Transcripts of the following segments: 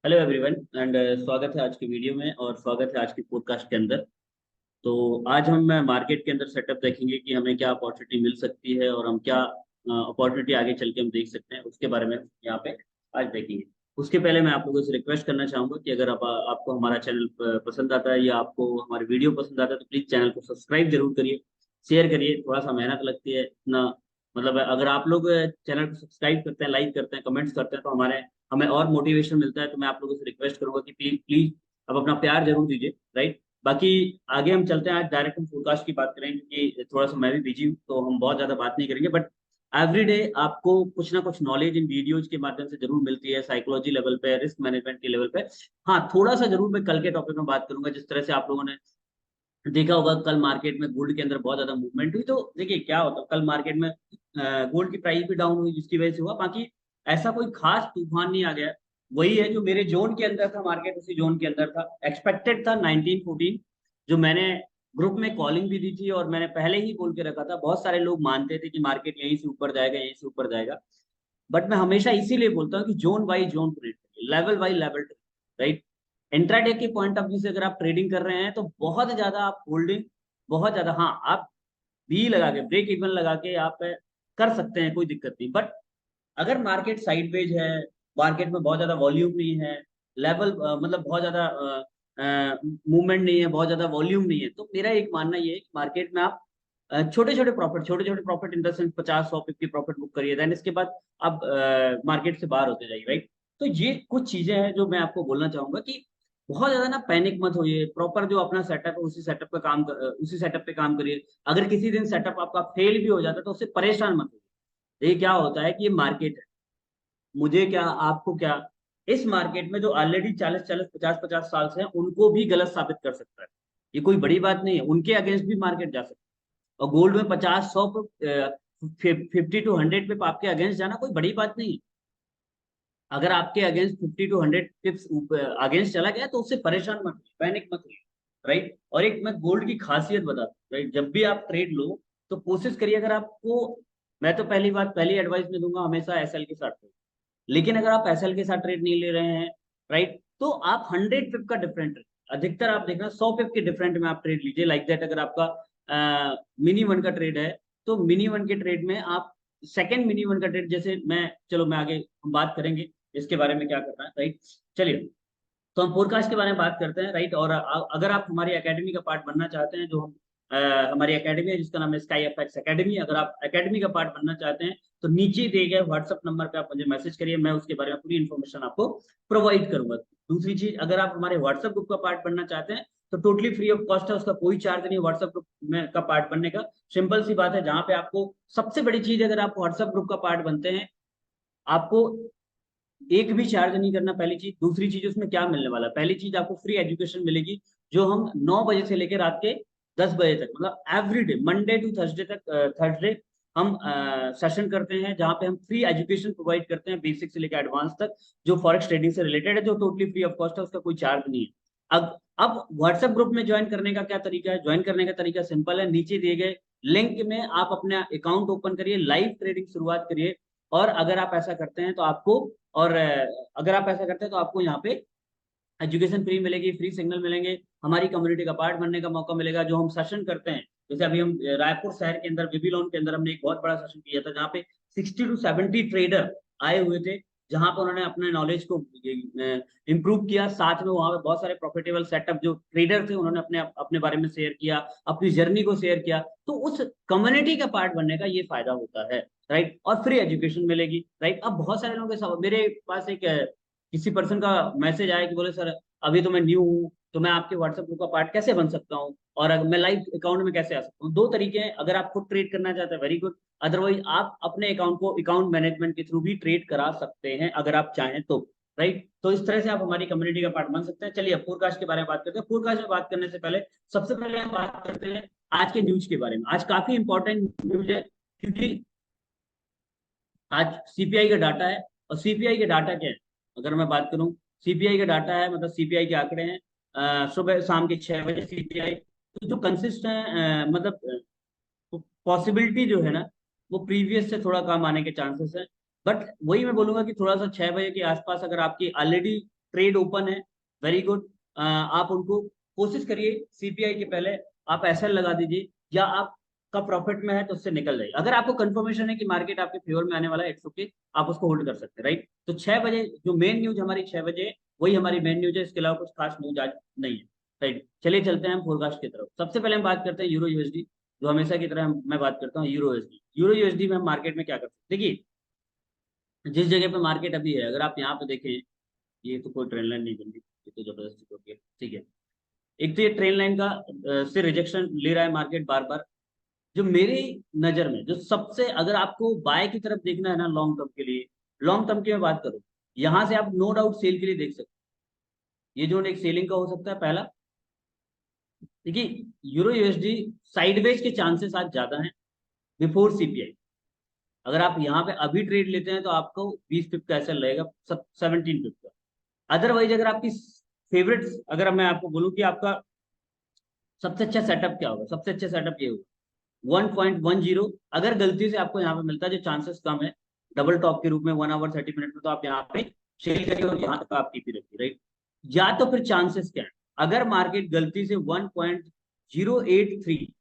Hello everyone and स्वागत है आज की वीडियो में और स्वागत है आज की पॉडकास्ट के अंदर। तो आज हम मार्केट के अंदर सेटअप देखेंगे कि हमें क्या अपॉर्चुनिटी मिल सकती है और हम क्या अपॉर्चुनिटी आगे चल के हम देख सकते हैं, उसके बारे में यहाँ पे आज देखेंगे। उसके पहले मैं आप लोगों से रिक्वेस्ट करना चाहूंगा कि अगर आपको हमारा चैनल पसंद आता है या आपको हमारी वीडियो पसंद आता है तो प्लीज़ चैनल को सब्सक्राइब जरूर करिए, शेयर करिए। थोड़ा सा मेहनत लगती है इतना, मतलब अगर आप लोग चैनल को सब्सक्राइब करते हैं, लाइक करते हैं, कमेंट्स करते हैं तो हमारे हमें और मोटिवेशन मिलता है। तो मैं आप लोगों से रिक्वेस्ट करूंगा कि प्लीज प्लीज अब अपना प्यार जरूर दीजिए, राइट। बाकी आगे हम चलते हैं, आज डायरेक्ट हम फोरकास्ट की बात करेंगे क्योंकि थोड़ा सा मैं भी बिजी हूँ तो हम बहुत ज्यादा बात नहीं करेंगे। बट एवरी डे आपको कुछ ना कुछ नॉलेज इन वीडियोज के माध्यम से जरूर मिलती है, साइकोलॉजी लेवल पे, रिस्क मैनेजमेंट के लेवल पे। हाँ, थोड़ा सा जरूर मैं कल के टॉपिक में बात करूंगा। जिस तरह से आप लोगों ने देखा होगा कल मार्केट में गोल्ड के अंदर बहुत ज्यादा मूवमेंट हुई, तो देखिए क्या होता है, कल मार्केट में गोल्ड की प्राइस भी डाउन हुई जिसकी वजह से हुआ। बाकी ऐसा कोई खास तूफान नहीं आ गया। वही है जो मेरे जोन के अंदर था, मार्केट उसी जोन के अंदर था, एक्सपेक्टेड था 1914। जो मैंने ग्रुप में कॉलिंग भी दी थी और मैंने पहले ही बोल के रखा था। बहुत सारे लोग मानते थे कि मार्केट यहीं से ऊपर जाएगा, यहीं से ऊपर जाएगा। बट मैं हमेशा इसीलिए बोलता हूँ कि जोन बाई जोन ट्रेड करिए, level by level trade, right. Intraday के पॉइंट ऑफ व्यू से अगर आप ट्रेडिंग कर रहे हैं तो बहुत ज्यादा आप होल्डिंग, बहुत ज्यादा, हाँ आप बी लगा के, ब्रेक इवन लगा के आप कर सकते हैं, कोई दिक्कत नहीं। बट अगर मार्केट साइडवेज है, मार्केट में बहुत ज्यादा वॉल्यूम नहीं है, लेवल मतलब बहुत ज्यादा मूवमेंट नहीं है, बहुत ज्यादा वॉल्यूम नहीं है, तो मेरा एक मानना ये है कि मार्केट में आप छोटे छोटे प्रॉफिट, छोटे छोटे profit in the sense 50 100 50 profit book करिए, देन इसके बाद आप मार्केट से बाहर होते जाइए, राइट। तो ये कुछ चीजें हैं जो मैं आपको बोलना चाहूंगा कि बहुत ज्यादा ना पैनिक मत होइए। प्रॉपर जो अपना सेटअप है उसी सेटअप पे काम उसी सेटअप पे काम करिए। अगर किसी दिन सेटअप आपका फेल भी हो जाता है तो उससे परेशान मत होइए। ये क्या होता है कि ये मार्केट है, मुझे क्या आपको क्या, इस मार्केट में जो ऑलरेडी 40 40 50 50 साल से हैं उनको भी गलत साबित कर सकता है। ये कोई बड़ी बात नहीं है, उनके अगेंस्ट भी मार्केट जा सकता है। और गोल्ड में 50 100 पे 50 to 100 पे आपके अगेंस्ट जाना कोई बड़ी बात नहीं है। अगर आपके अगेंस्ट 50 to 100 टिप्स अगेंस्ट चला गया तो उससे परेशान मत होइए, पैनिक मत होइए, राइट। और एक मैं गोल्ड की खासियत बताता हूँ, राइट। जब भी आप ट्रेड लो तो कोशिश करिए, अगर आपको, मैं तो पहली बात पहली एडवाइस में दूंगा, हमेशा एसएल के साथ ट्रेड। लेकिन अगर आप एसएल के साथ ट्रेड नहीं ले रहे हैं, राइट, तो आप 100 पिप का डिफरेंट, अधिकतर आप देखना 100 पिप के डिफरेंट में आप ट्रेड लीजिए, लाइक दैट। अगर आपका मिनी वन का ट्रेड है तो मिनी वन के ट्रेड में आप सेकंड मिनी वन का ट्रेड, जैसे मैं, चलो मैं आगे हम बात करेंगे इसके बारे में क्या करना है, राइट। चलिए, तो हम फोरकास्ट के बारे में बात करते हैं, राइट। और अगर आप हमारी एकेडमी का पार्ट बनना चाहते हैं, जो हम हमारी एकेडमी है जिसका नाम है स्काई एफएक्स एकेडमी, अगर आप एकेडमी का पार्ट बनना चाहते हैं तो नीचे दिए गए व्हाट्सएप नंबर पे आप मुझे मैसेज करिए, मैं उसके बारे में पूरी इन्फॉर्मेशन आपको प्रोवाइड करूंगा। दूसरी चीज, अगर आप हमारे व्हाट्सएप ग्रुप का पार्ट बनना चाहते हैं तो टोटली फ्री ऑफ कॉस्ट है, उसका कोई चार्ज नहीं है व्हाट्सएप ग्रुप में का पार्ट बनने का। सिंपल सी बात है, जहां पे आपको सबसे बड़ी चीज, अगर आप व्हाट्सएप ग्रुप का पार्ट बनते हैं, आपको एक भी चार्ज नहीं करना, पहली चीज। दूसरी चीज, उसमें क्या मिलने वाला है, पहली चीज आपको फ्री एजुकेशन मिलेगी, जो हम 9 बजे से लेकर रात के 10 बजे तक, मतलब एवरीडे मंडे टू थर्सडे तक, थर्सडे हम सेशन करते हैं जहाँ पे हम फ्री एजुकेशन प्रोवाइड करते हैं, बेसिक से लेकर एडवांस तक, जो फॉरेक्स ट्रेडिंग से रिलेटेड है, जो टोटली फ्री ऑफ कॉस्ट है, उसका कोई चार्ज नहीं है। अब व्हाट्सएप ग्रुप में ज्वाइन करने का क्या तरीका है, ज्वाइन करने का तरीका सिंपल है, नीचे दिए गए लिंक में आप अपना अकाउंट ओपन करिए, लाइव ट्रेडिंग शुरुआत करिए। और अगर आप ऐसा करते हैं तो आपको, और अगर आप ऐसा करते हैं तो आपको यहाँ पे एजुकेशन फ्री मिलेगी, फ्री सिग्नल मिलेंगे, हमारी कम्युनिटी का पार्ट बनने का मौका मिलेगा। जो हम सेशन करते हैं, जैसे अभी हम रायपुर शहर के अंदर बेबीलोन के अंदर हमने एक बहुत बड़ा सेशन किया था, जहाँ पे 60 to 70 ट्रेडर आए हुए थे, जहां पर उन्होंने अपने नॉलेज को इम्प्रूव किया। साथ में वहां पे बहुत सारे प्रॉफिटेबल सेटअप जो ट्रेडर थे उन्होंने अपने अपने बारे में शेयर किया, अपनी जर्नी को शेयर किया। तो उस कम्युनिटी का पार्ट बनने का ये फायदा होता है, राइट। और फ्री एजुकेशन मिलेगी, राइट। अब बहुत सारे लोगों के मेरे पास एक किसी पर्सन का मैसेज आया कि बोले सर, अभी तो मैं न्यू हूँ, तो मैं आपके व्हाट्सएप ग्रुप का पार्ट कैसे बन सकता हूँ, और अगर मैं लाइव अकाउंट में कैसे आ सकता हूँ। दो तरीके हैं, अगर आप खुद ट्रेड करना चाहते हैं वेरी गुड, अदरवाइज आप अपने अकाउंट को अकाउंट मैनेजमेंट के थ्रू भी ट्रेड करा सकते हैं अगर आप चाहें तो, राइट। तो इस तरह से आप हमारी कम्युनिटी का पार्ट बन सकते हैं। चलिए अब फोरकास्ट के बारे में बात करते हैं। फोरकास्ट में बात करने से पहले सबसे पहले हम बात करते हैं आज के न्यूज के बारे में। आज काफी इंपॉर्टेंट न्यूज है, क्योंकि आज सीपीआई का डाटा है। और सीपीआई के डाटा क्या है, अगर मैं बात करूं, सीपीआई का डाटा है, मतलब सीपीआई के आंकड़े हैं, सुबह शाम के 6 बजे सीपीआई। तो जो कंसिस्ट है, मतलब पॉसिबिलिटी जो है ना, वो प्रीवियस से थोड़ा कम आने के चांसेस है। बट वही मैं बोलूंगा कि थोड़ा सा 6 बजे के आसपास अगर आपकी ऑलरेडी ट्रेड ओपन है, वेरी गुड। आप उनको कोशिश करिए सीपीआई के पहले आप एसएल लगा दीजिए, या आपका प्रॉफिट में है तो उससे निकल जाइए। अगर आपको कंफर्मेशन है कि मार्केट आपके फेवर में आने वाला है, इट्स ओके, आप उसको होल्ड कर सकते हैं, राइट। तो 6 बजे जो मेन न्यूज हमारी 6 बजे है, वही हमारी मेन न्यूज है, इसके अलावा कुछ खास न्यूज आज नहीं है, राइट। चलिए चलते हैं हम फोरकास्ट की तरफ। सबसे पहले हम बात करते हैं यूरो यूएसडी, जो हमेशा की तरह मैं बात करता हूँ यूरो यूएसडी। यूरो यूएसडी में हम मार्केट में क्या करते हैं, देखिए जिस जगह पे मार्केट अभी है, अगर आप यहाँ पे देखें, ये तो कोई ट्रेंड लाइन नहीं बन रही, ये तो जबरदस्ती हो गया, ठीक है। एक तो ये ट्रेंड लाइन का से रिजेक्शन ले रहा है मार्केट बार बार। जो मेरी नजर में जो सबसे, अगर आपको बाय की तरफ देखना है ना लॉन्ग टर्म के लिए, लॉन्ग टर्म की मैं बात करूं, यहां से आप नो डाउट सेल के लिए देख सकते हैं। ये जो एक सेलिंग का हो सकता है पहला। देखिए यूरो यूएसडी साइडवेज के चांसेस आज ज्यादा हैं बिफोर सीपीआई। अगर आप यहाँ पे अभी ट्रेड लेते हैं तो आपको 20 पिप का ऐसा लगेगा, 17 पिप का। अदरवाइज अगर आपकी फेवरेट, अगर मैं आपको बोलूं कि आपका सबसे अच्छा सेटअप क्या होगा, सबसे अच्छा सेटअप ये होगा 1.10। अगर गलती से आपको यहाँ पे मिलता है, जो चांसेस कम है, डबल टॉप के रूप में 1 आवर 30 मिनट में, तो आप यहाँ पे शेल करिए और यहाँ तक आप टीपी रखिए, राइट। या तो फिर चांसेस क्या है, अगर मार्केट गलती से 1.083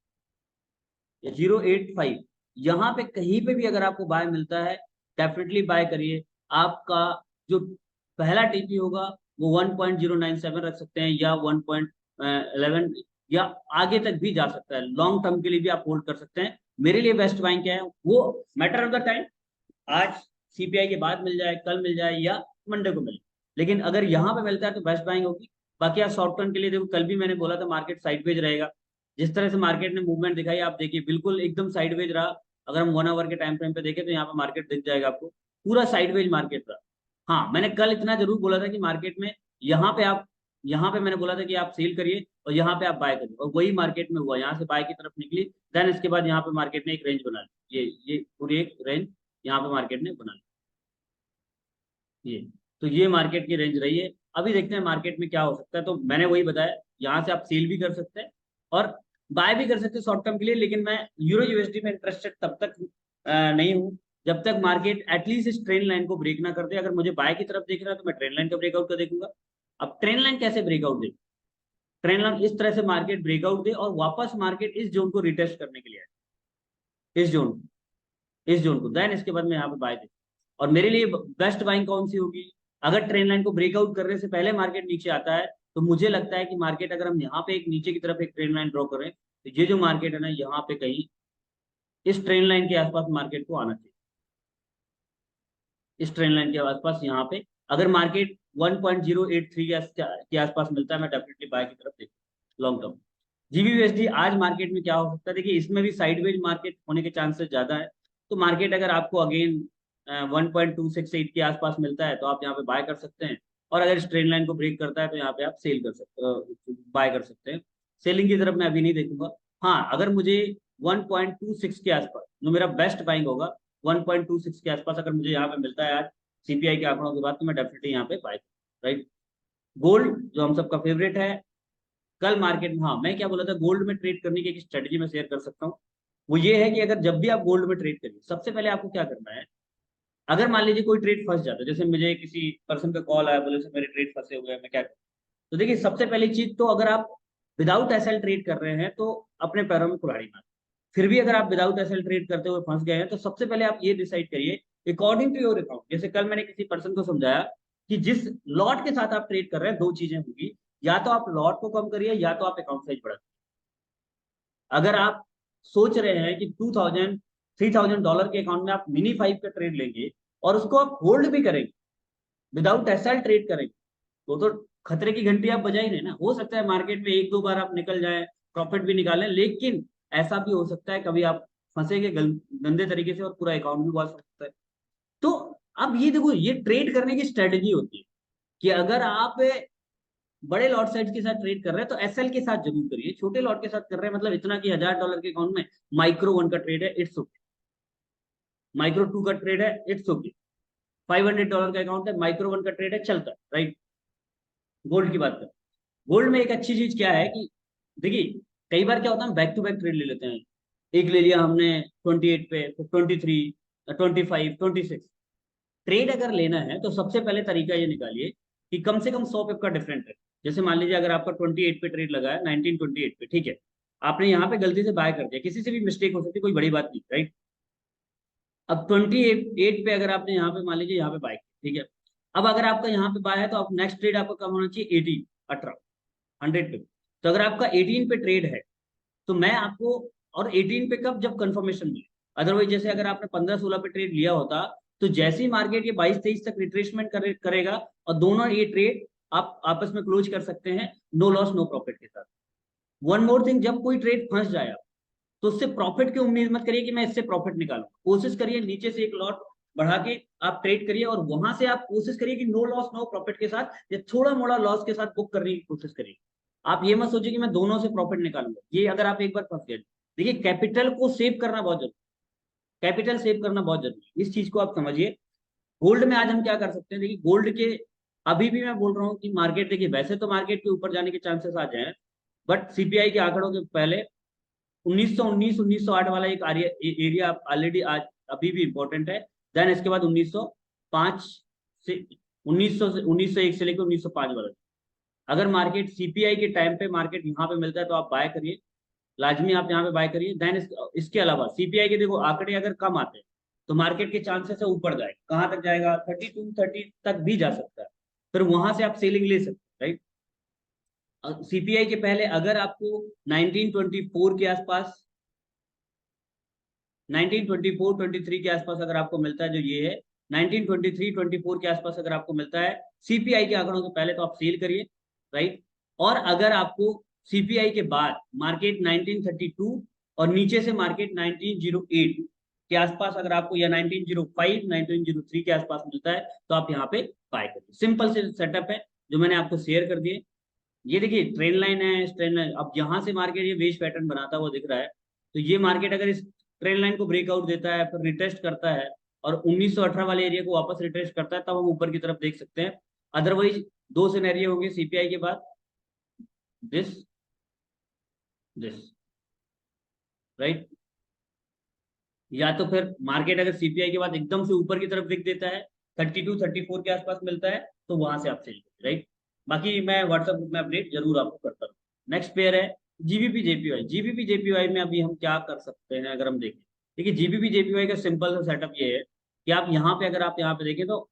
या 0.85 यहाँ पे कहीं पे भी अगर आपको बाय मिलता है, डेफिनेटली बाय करिए। आपका जो पहला टीपी होगा वो 1.097 रख सकते हैं, या 1.11, या आगे तक भी जा सकता है। लॉन्ग टर्म के लिए भी आप होल्ड कर सकते हैं। मेरे लिए बेस्ट बाइंग क्या है, वो मैटर ऑफ द टाइम, आज सीपीआई के बाद मिल जाए, कल मिल जाए, या मंडे को मिले, लेकिन अगर यहाँ पे मिलता है तो बेस्ट बाइंग होगी। बाकी आप शॉर्ट टर्म के लिए देखो, कल भी मैंने बोला था मार्केट साइडवेज रहेगा। जिस तरह से मार्केट ने मूवमेंट दिखाई, आप देखिए बिल्कुल एकदम साइडवेज रहा। अगर हम 1 आवर के टाइम फ्रेम पे देखें तो यहाँ पे मार्केट दिख जाएगा आपको, पूरा साइडवेज मार्केट रहा। हाँ, मैंने कल इतना जरूर बोला था कि मार्केट में यहाँ पे आप, यहाँ पे मैंने बोला था कि आप सेल करिए और यहाँ पे आप बाय करिए, और वही मार्केट में हुआ। यहाँ से बाय की तरफ निकली, देन इसके बाद यहाँ पे मार्केट ने एक रेंज बना ली, ये पूरी एक रेंज यहाँ पे मार्केट ने बना ली, ये तो ये मार्केट की रेंज रही है। अभी देखते हैं मार्केट में क्या हो सकता है। तो मैंने वही बताया, यहाँ से आप सेल भी कर सकते हैं और बाय भी कर सकते हैं शॉर्ट टर्म के लिए, लेकिन मैं यूरो यूएसडी में इंटरेस्टेड तब तक नहीं हूँ जब तक मार्केट एटलीस्ट इस ट्रेंड लाइन को ब्रेक ना कर दे। अगर मुझे बाय की तरफ देख रहा है तो मैं ट्रेंड लाइन का ब्रेकआउट का देखूंगा। अब ट्रेंड लाइन कैसे ब्रेकआउट दे, ट्रेंड लाइन इस तरह से मार्केट ब्रेकआउट दे और वापस मार्केट इस जोन को रिटेस्ट करने के लिए आए, इस जोन को देन इसके बाद मैं यहाँ पे बाय दे। और मेरे लिए बेस्ट बाइंग कौन सी होगी, अगर ट्रेंड लाइन को ब्रेकआउट करने से पहले मार्केट नीचे आता है, तो मुझे लगता है कि मार्केट, अगर हम यहाँ पे एक नीचे की तरफ एक ट्रेंड लाइन ड्रॉ करें, तो ये जो मार्केट है ना, यहाँ पे कहीं इस ट्रेंड लाइन के आसपास मार्केट को आना चाहिए। इस ट्रेंड लाइन के आसपास यहाँ पे अगर मार्केट 1.083 के आसपास मिलता है, मैं डेफिनेटली बाय की तरफ देखूँ लॉन्ग टर्म। जीबीयूएसडी आज मार्केट में क्या हो सकता है, देखिए इसमें भी साइडवेज मार्केट होने के चांसेस ज्यादा है। तो मार्केट अगर आपको अगेन 1.268 के आसपास मिलता है तो आप यहाँ पे बाय कर सकते हैं, और अगर इस ट्रेंड लाइन को ब्रेक करता है तो यहाँ पे आप सेल कर सकते, बाय कर सकते हैं। सेलिंग की तरफ मैं अभी नहीं देखूंगा। हाँ, अगर मुझे 1.26 के आसपास, जो मेरा बेस्ट बाइंग होगा, 1.26 के आसपास अगर मुझे यहाँ पे मिलता है आज सीपीआई के आंकड़ों के बाद, तो मैं डेफिनेटली यहाँ पे बाय, राइट। गोल्ड जो हम सबका फेवरेट है, कल मार्केट में, हाँ मैं क्या बोला था, गोल्ड में ट्रेड करने की एक स्ट्रेटजी में शेयर कर सकता हूँ। वो ये है कि अगर जब भी आप गोल्ड में ट्रेड करिए, सबसे पहले आपको क्या करना है, अगर मान लीजिए कोई ट्रेड फंस जाता है, जैसे मुझे किसी पर्सन का कॉल आया, बोले से मेरे ट्रेड फंसे हुए हैं, मैं क्या करूँ। तो देखिए सबसे पहली चीज तो, अगर आप विदाउट एसएल ट्रेड कर रहे हैं तो अपने पैरों में कुल्हाड़ी मार। फिर भी अगर आप विदाउट एसएल ट्रेड करते हुए फंस गए हैं, तो सबसे पहले आप ये डिसाइड करिए अकॉर्डिंग टू योर अकाउंट। जैसे कल मैंने किसी पर्सन को समझाया कि जिस लॉट के साथ आप ट्रेड कर रहे हैं, दो चीजें होंगी, या तो आप लॉट को कम करिए, या तो आप अकाउंट साइज बढ़ा। अगर आप सोच रहे हैं कि 2000 $3000 के अकाउंट में आप मिनी 5 का ट्रेड लेंगे और उसको आप होल्ड भी करेंगे, विदाउट एसएल ट्रेड करेंगे, तो खतरे की घंटी आप बजा ही नहीं ना। हो सकता है मार्केट में एक दो बार आप निकल जाए, प्रॉफिट भी निकालें, लेकिन ऐसा भी हो सकता है कभी आप फंसेंगे गंदे तरीके से और पूरा अकाउंट भी वॉश हो सकता है। तो अब ये देखो, ये ट्रेड करने की स्ट्रेटेजी होती है कि अगर आप बड़े लॉट साइज के साथ ट्रेड कर रहे हैं तो एसएल के साथ जरूर करिए। छोटे लॉट के साथ कर रहे हैं मतलब इतना कि $1000 के अकाउंट में माइक्रो 1 का ट्रेड है, इट्स ओके। माइक्रो 2 का ट्रेड है, इट्स ओके। $500 का अकाउंट है, माइक्रो 1 का ट्रेड है, चलता है, राइट। गोल्ड की बात करें, गोल्ड में एक अच्छी चीज क्या है कि देखिए कई बार क्या होता है, बैक टू बैक ट्रेड ले लेते हैं। एक ले लिया हमने 28 पे, फिर 23, 25, 26। ट्रेड अगर लेना है तो सबसे पहले तरीका ये निकालिए कि कम से कम 100 पिप का डिफरेंट है। जैसे मान लीजिए अगर आपका 28 पे ट्रेड लगा है, 1928 पे, ठीक है, आपने यहाँ पे गलती से बाय कर दिया, किसी से भी मिस्टेक हो सकती है, कोई बड़ी बात नहीं, राइट। अब 28 पे अगर आपने यहाँ पे मान लीजिए यहाँ पे बाय किया, ठीक है, अब अगर आपका यहाँ पे बाय है तो आप नेक्स्ट ट्रेड आपका कम होना चाहिए 18, 18, 100 पे। तो अगर आपका 18 पे ट्रेड है तो मैं आपको, और 18 पे कब, जब कंफर्मेशन मिले। अदरवाइज जैसे अगर आपने 15-16 पे ट्रेड लिया होता तो जैसे ही मार्केट ये 22-23 तक रिट्रेसमेंट करेगा और दोनों ये ट्रेड आप आपस में क्लोज कर सकते हैं नो लॉस नो प्रॉफिट के साथ। वन मोर थिंग, जब कोई ट्रेड फंस जाए आप, तो उससे प्रॉफिट की उम्मीद मत करिए कि मैं इससे प्रॉफिट निकालूं। कोशिश करिए नीचे से एक लॉट बढ़ा के आप ट्रेड करिए और वहां से आप कोशिश करिए कि नो लॉस नो प्रॉफिट के साथ या थोड़ा मोड़ा लॉस के साथ बुक करने की कोशिश करिए। आप ये मत सोचिए कि मैं दोनों से प्रॉफिट निकालूंगा, ये अगर आप एक बार फंस गए। देखिए कैपिटल को सेव करना बहुत जरूरी, कैपिटल सेव करना बहुत जरूरी है, इस चीज को आप समझिए। गोल्ड में आज हम क्या कर सकते हैं, देखिए गोल्ड के, अभी भी मैं बोल रहा हूँ कि मार्केट, देखिए वैसे तो मार्केट के ऊपर जाने के चांसेस आ जाए, बट सीपीआई के आंकड़ों के पहले 1919 1908 वाला एक एरिया ऑलरेडी आज अभी भी इंपॉर्टेंट है। देन इसके बाद 1905 से 1900 से 1901 से लेकर 1905 वाला, अगर मार्केट सीपीआई के टाइम पे मार्केट यहाँ पे मिलता है तो आप बाय करिए, लाजमी आप यहाँ पे बाय करिए। देन इसके अलावा सीपीआई के देखो आंकड़े अगर कम आते हैं तो मार्केट के चांसेस है ऊपर जाए, कहाँ तक जाएगा, 32 30 तक भी जा सकता है, फिर वहां से आप सेलिंग ले सकते हैं, राइट। सीपीआई के पहले अगर आपको 1924 के आसपास, 1924-23 के आसपास अगर आपको मिलता है, जो ये है 1923-24 के आसपास अगर आपको मिलता है सीपीआई के आंकड़ों से पहले, तो आप सेल करिए, राइट। और अगर आपको सीपीआई के बाद मार्केट 1932 और नीचे से मार्केट 1908 के आसपास अगर आपको, या 1905 1903 के आसपास मिलता है तो आप यहाँ पे बाय करिए। सिंपल से सेटअप है जो मैंने आपको शेयर कर दिए। ये देखिए ट्रेंड लाइन है, इस ट्रेंड लाइन, अब यहाँ से मार्केट ये वेज पैटर्न बनाता हुआ दिख रहा है, तो ये मार्केट अगर इस ट्रेंड लाइन को ब्रेकआउट देता है, फिर रिटेस्ट करता है और 1918 वाले एरिया को वापस रिटेस्ट करता है, तब हम ऊपर की तरफ देख सकते हैं। अदरवाइज दो सिनेरियो होंगे सीपीआई के बाद, दिस दिस, राइट। या तो फिर मार्केट अगर सीपीआई के बाद एकदम से ऊपर की तरफ दिख देता है, 32-34 के आसपास मिलता है, तो वहां से आप सेल करिए, राइट। बाकी मैं व्हाट्सएप ग्रुप में अपडेट जरूर आपको करता हूँ। नेक्स्ट पेयर है जीबीपी जेपीवाई। जीबीपी जेपीवाई में अभी हम क्या कर सकते हैं अगर हम देखें, देखिए जीबीपी जेपीवाई का सिंपल सा सेटअप ये है कि आप यहाँ पे, अगर आप यहाँ पे देखें तो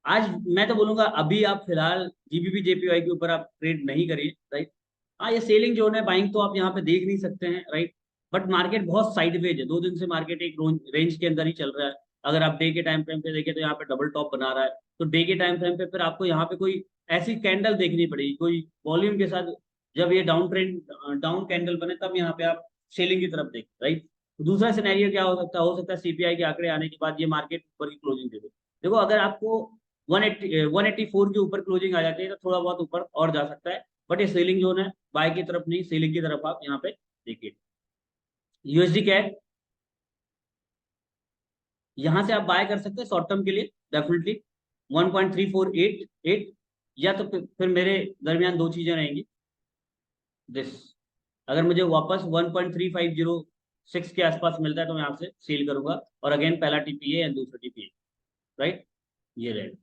आज मैं तो बोलूंगा अभी आप फिलहाल जीबीपी जेपीवाई के ऊपर आप ट्रेड नहीं करिए, राइट। हाँ ये सेलिंग जोन है, बाइंग तो आप यहाँ पे देख नहीं सकते हैं, राइट। बट मार्केट बहुत साइडवेज है, 2 दिन से मार्केट एक रेंज के अंदर ही चल रहा है। अगर आप डे के टाइम फ्रेम पे देखें तो यहाँ पे डबल टॉप बना रहा है, तो डे के टाइम फ्रेम पे फिर आपको यहाँ पे कोई ऐसी कैंडल देखनी पड़ेगी कोई वॉल्यूम के साथ, जब ये डाउन ट्रेंड, डाउन कैंडल बने तब यहाँ पे आप सेलिंग की तरफ देखें, राइट। दूसरा सिनेरियो क्या हो सकता है सीपीआई के आंकड़े आने के बाद ये मार्केट ऊपर की क्लोजिंग दे दे। देखो अगर आपको 184 के ऊपर क्लोजिंग आ जाती है तो थोड़ा बहुत ऊपर और जा सकता है, बट ये सेलिंग जोन है, बाय की तरफ नहीं सेलिंग की तरफ आप यहाँ पे देखिए। यूएसडी कैट, यहाँ से आप बाय कर सकते हैं शॉर्ट टर्म के लिए, डेफिनेटली 1.3488, या तो फिर मेरे दरमियान दो चीजें रहेंगी, दिस, अगर मुझे वापस 1.3506 के आसपास मिलता है तो मैं यहाँ से सेल करूंगा, और अगेन पहला टीपीए एंड दूसरा टीपीए, राइट। ये रहेगा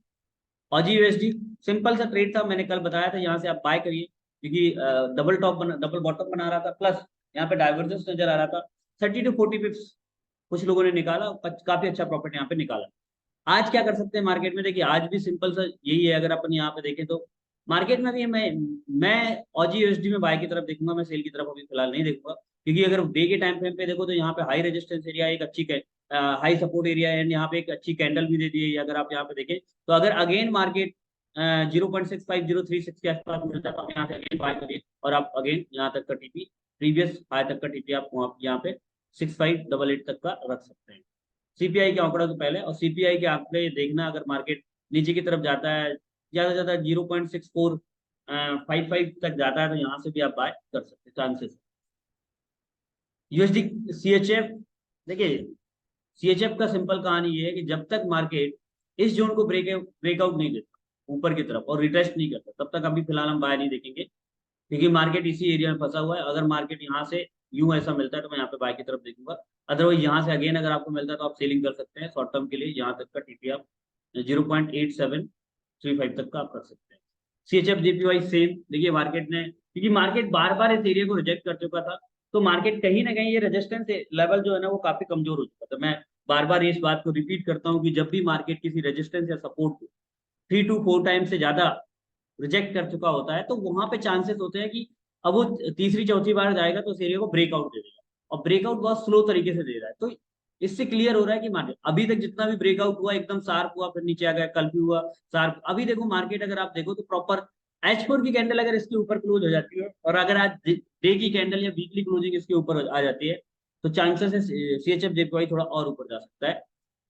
ऑजी यूएसडी, सिंपल सा ट्रेड था, मैंने कल बताया था, यहाँ से आप बाय करिए क्योंकि डबल टॉप बना, डबल बॉटम बना रहा था, प्लस यहाँ पे डाइवर्जेंस नजर आ रहा था, 30 to 40 पिप्स कुछ लोगों ने निकाला, काफी अच्छा प्रॉफिट यहाँ पे निकाला। आज क्या कर सकते हैं मार्केट में, देखिए आज भी सिंपल सा यही है, अगर अपन यहाँ पे देखें तो मार्केट में भी मैं ऑजी यूएसडी में बाय की तरफ देखूंगा, मैं सेल की तरफ अभी फिलहाल नहीं देखूंगा, क्योंकि अगर डे के टाइम फ्रेम पे देखो तो यहाँ पे हाई रेजिस्टेंस एरिया, एक अच्छी हाई सपोर्ट एरिया है, यहाँ पे एक अच्छी कैंडल भी दे दी है। अगर आप यहाँ पे देखें तो अगर अगेन मार्केट 0.65036 के आसपास मिलता है तो आप यहाँ से अगेन बाय करिए, और आप अगेन यहाँ तक का टीपी, प्रीवियस हाई तक का टीपी आप यहाँ पे 6588 तक का रख सकते हैं सीपीआई के आंकड़ों से पहले। और सीपीआई के आंकड़े देखना, अगर मार्केट नीचे की तरफ जाता है, ज्यादा से ज्यादा 0.6455 तक जाता है, तो यहाँ से भी आप बाय कर सकते हैं, चांसेस। यूएसडी सीएचएफ, देखिए सीएचएफ का सिंपल कहानी ये है कि जब तक मार्केट इस जोन को ब्रेकआउट नहीं देता ऊपर की तरफ और रिटेस्ट नहीं करता, तब तक अभी फिलहाल हम बाय नहीं देखेंगे, क्योंकि मार्केट इसी एरिया में फंसा हुआ है। अगर मार्केट यहाँ से यूं ऐसा मिलता है तो मैं यहाँ पे बाय की तरफ देखूंगा, अदरवाइज यहाँ से अगेन अगर आपको मिलता है तो आप सेलिंग कर सकते हैं शॉर्ट टर्म के लिए। यहाँ तक का टीपी आप 0.87 3.5 तक का आप कर सकते हैं। CHF JPY सेम, देखिए मार्केट ने, क्योंकि मार्केट बार बार इस एरिया को रिजेक्ट कर चुका था, तो मार्केट कहीं ना कहीं ये रेजिस्टेंस लेवल जो है ना वो काफी कमजोर हो चुका था। मैं बार बार इस बात को रिपीट करता हूँ कि जब भी मार्केट किसी रेजिस्टेंस या सपोर्ट को 3 to 4 टाइम से ज्यादा रिजेक्ट कर चुका होता है, तो वहां पे चांसेस होते हैं कि अब वो तीसरी चौथी बार जाएगा तो उस एरिया को ब्रेकआउट दे देगा, और ब्रेकआउट बहुत स्लो तरीके से दे रहा है। तो इससे क्लियर हो रहा है कि मार्केट अभी तक जितना भी ब्रेकआउट हुआ एकदम शार्प हुआ, फिर नीचे आ गया, कल भी हुआ शार्प। अभी देखो मार्केट अगर आप देखो तो प्रॉपर H4 की कैंडल अगर इसके ऊपर क्लोज हो जाती है, और अगर आज डे की कैंडल या वीकली क्लोजिंग इसके ऊपर आ जाती है, तो चांसेस है CHF JPY थोड़ा और ऊपर जा सकता है।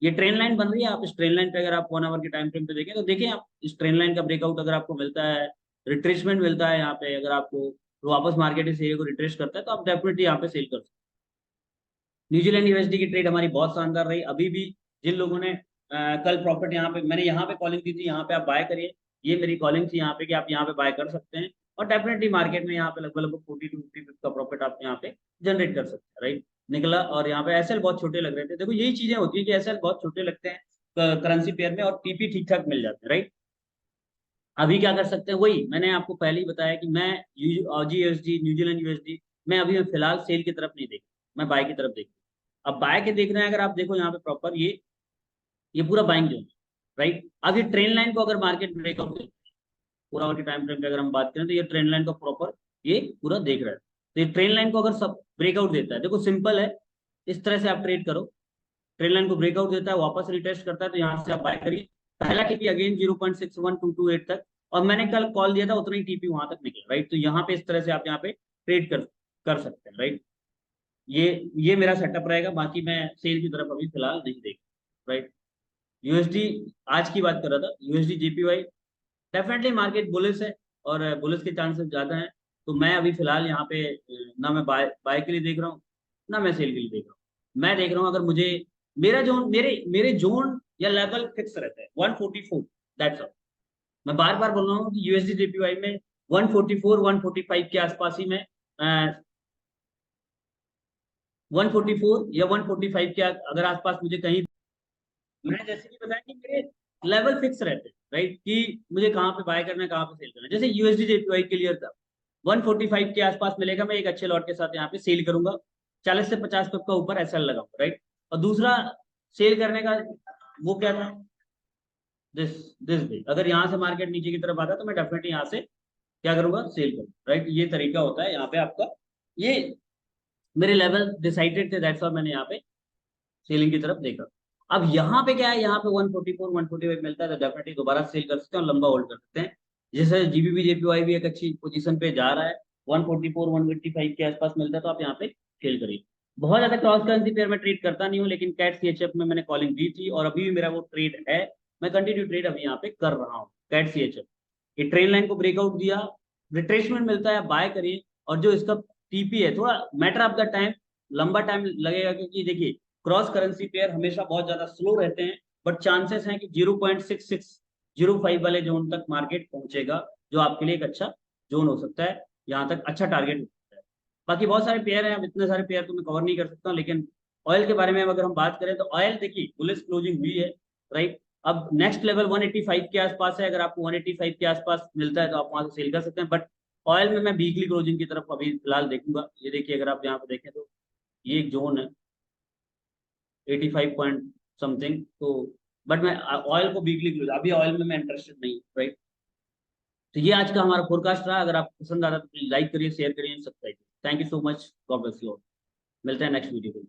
ये ट्रेन लाइन बन रही है, आप इस ट्रेन लाइन पे अगर आप 1 आवर के टाइम फ्रेम पे देखें तो देखें आप इस ट्रेन लाइन का ब्रेकआउट अगर आपको मिलता है, रिट्रेसमेंट मिलता है यहाँ पे अगर आपको, तो वापस मार्केट इस एरिया को रिट्रेस करता है तो आप डेफिनेटली यहाँ पे सेल कर सकते हैं। न्यूजीलैंड यूएसडी की ट्रेड हमारी बहुत शानदार रही। अभी भी जिन लोगों ने कल प्रॉफिट यहाँ पे, मैंने यहाँ पे कॉलिंग दी थी, यहाँ पे आप बाय करिए, ये मेरी कॉलिंग थी यहाँ पे कि आप यहाँ पे बाय कर सकते हैं, और डेफिनेटली मार्केट में यहाँ पे लगभग लगभग 40 to 50 का प्रॉफिट आप यहाँ पे जनरेट कर सकते हैं, राइट। निकला, और यहाँ पे एसएल बहुत छोटे लग रहे थे। देखो यही चीजें होती है कि एसएल बहुत छोटे लगते हैं करेंसी पेयर में, और टीपी ठीक ठाक मिल जाते हैं, राइट। अभी क्या कर सकते हैं, वही मैंने आपको पहले ही बताया कि मैं ऑजी यूएसडी, न्यूजीलैंड यूएसडी, मैं अभी फिलहाल सेल की तरफ नहीं देख, मैं बाय की तरफ देख। अब बाय के देख रहे हैं, अगर आप देखो यहाँ पे प्रॉपर ये पूरा बाइंग जोन है, राइट। अब ये ट्रेन लाइन को अगर मार्केट ब्रेकआउट दे, पूरा के टाइम फ्रेम पे अगर हम बात करें, तो ये ट्रेन लाइन को प्रॉपर ये पूरा देख रहा है। तो ये ट्रेन लाइन को अगर सब ब्रेकआउट देता है, देखो सिंपल है, इस तरह से आप ट्रेड करो। ट्रेन लाइन को ब्रेकआउट देता है, वापस रिटेस्ट करता है, तो यहाँ से आप बाय करिए। पहला टीपी अगेन 0.61228 तक, और मैंने कल कॉल दिया था उतना ही टीपी वहां तक निकला, राइट। तो यहाँ पे इस तरह से आप यहाँ पे ट्रेड कर सकते हैं, राइट। ये मेरा सेटअप रहेगा, बाकी मैं सेल की तरफ अभी फिलहाल नहीं देख, राइट। यूएसडी आज की बात कर रहा था, USD JPY definitely market bullish है, और बुलिश के चांसेस ज्यादा हैं। तो मैं अभी फिलहाल यहाँ पे ना मैं बाय बाय के लिए देख रहा हूँ, ना मैं सेल के लिए देख रहा हूँ। मैं देख रहा हूँ, अगर मुझे मेरा जोन, मेरे मेरे जोन या लेवल फिक्स रहता है 144, दैट्स ऑल। मैं बार बार बोल रहा हूँ कि यूएसडी जेपीवाई में 144 145 के आसपास ही मैं 144 या 145 के अगर आसपास मुझे कहीं, मैंने जैसे कि बताया कि मेरे लेवल फिक्स रहते हैं, राइट, कि मुझे कहाँ पे बाय करना है, कहाँ पे सेल करना है। जैसे यूएसडी जेपीवाई क्लियर था, 145 के आसपास मिलेगा, मैं एक अच्छे लॉट के साथ यहाँ पे सेल करूंगा, 40 से 50 तक का ऊपर एसएल लगाऊंगा, राइट। और दूसरा सेल करने का वो क्या था, दिस दिस डे, अगर यहाँ से मार्केट नीचे की तरफ आता तो मैं डेफिनेटली यहाँ से क्या करूंगा, सेल करूंगा, राइट। ये तरीका होता है यहाँ पे आपका, ये मेरे लेवल डिसाइडेड थे, दैट्स व्हाई मैंने यहाँ पे सेलिंग की तरफ देखा। अब यहाँ पे क्या है, यहाँ पे 144 145 मिलता है तो डेफिनेटली दोबारा सेल कर सकते हैं और लंबा होल्ड कर सकते हैं। जैसे जीबीबी जेपीवाई भी एक अच्छी पोजीशन पे जा रहा है, 144 155 के आसपास मिलता है, तो आप यहाँ पे सेल करिए। बहुत ज्यादा क्रॉस करेंसी पेयर में ट्रेड करता नहीं हूँ, लेकिन कैट सीएचएफ में मैंने कॉलिंग दी थी और अभी भी मेरा वो ट्रेड है, मैं कंटिन्यू ट्रेड अभी यहाँ पे कर रहा हूँ कैट सीएचएफ। ये ट्रेन लाइन को ब्रेकआउट दिया, रिट्रेसमेंट मिलता है, बाय करिए। और जो इसका टीपी है, थोड़ा मैटर ऑफ द टाइम, लंबा टाइम लगेगा, क्योंकि देखिए क्रॉस करेंसी पेयर हमेशा बहुत ज्यादा स्लो रहते हैं, बट चांसेस हैं कि 0.6605 वाले जोन तक मार्केट पहुंचेगा, जो आपके लिए एक अच्छा जोन हो सकता है, यहाँ तक अच्छा टारगेट हो सकता है। बाकी बहुत सारे पेयर हैं, अब इतने सारे पेयर तो मैं कवर नहीं कर सकता हूँ, लेकिन ऑयल के बारे में अगर हम बात करें तो ऑयल देखिए बुलिश क्लोजिंग हुई है, राइट। अब नेक्स्ट लेवल 185 के आसपास है, अगर आपको 185 के आसपास मिलता है तो आप वहां से सेल कर सकते हैं, बट ऑयल में मैं वीकली क्लोजिंग की तरफ अभी फिलहाल देखूंगा। ये देखिए अगर आप यहाँ पे देखें तो ये एक जोन है 85 पॉइंट समथिंग, तो बट मैं ऑयल को वीकली क्लोज, अभी ऑयल में मैं इंटरेस्टेड नहीं, राइट। तो ये आज का हमारा फोरकास्ट रहा, अगर आपको पसंद आ रहा तो प्लीज लाइक करिए, शेयर करिए, सब्सक्राइब करिए। Thank you so much, God bless you all. मिलते हैं नेक्स्ट वीडियो में।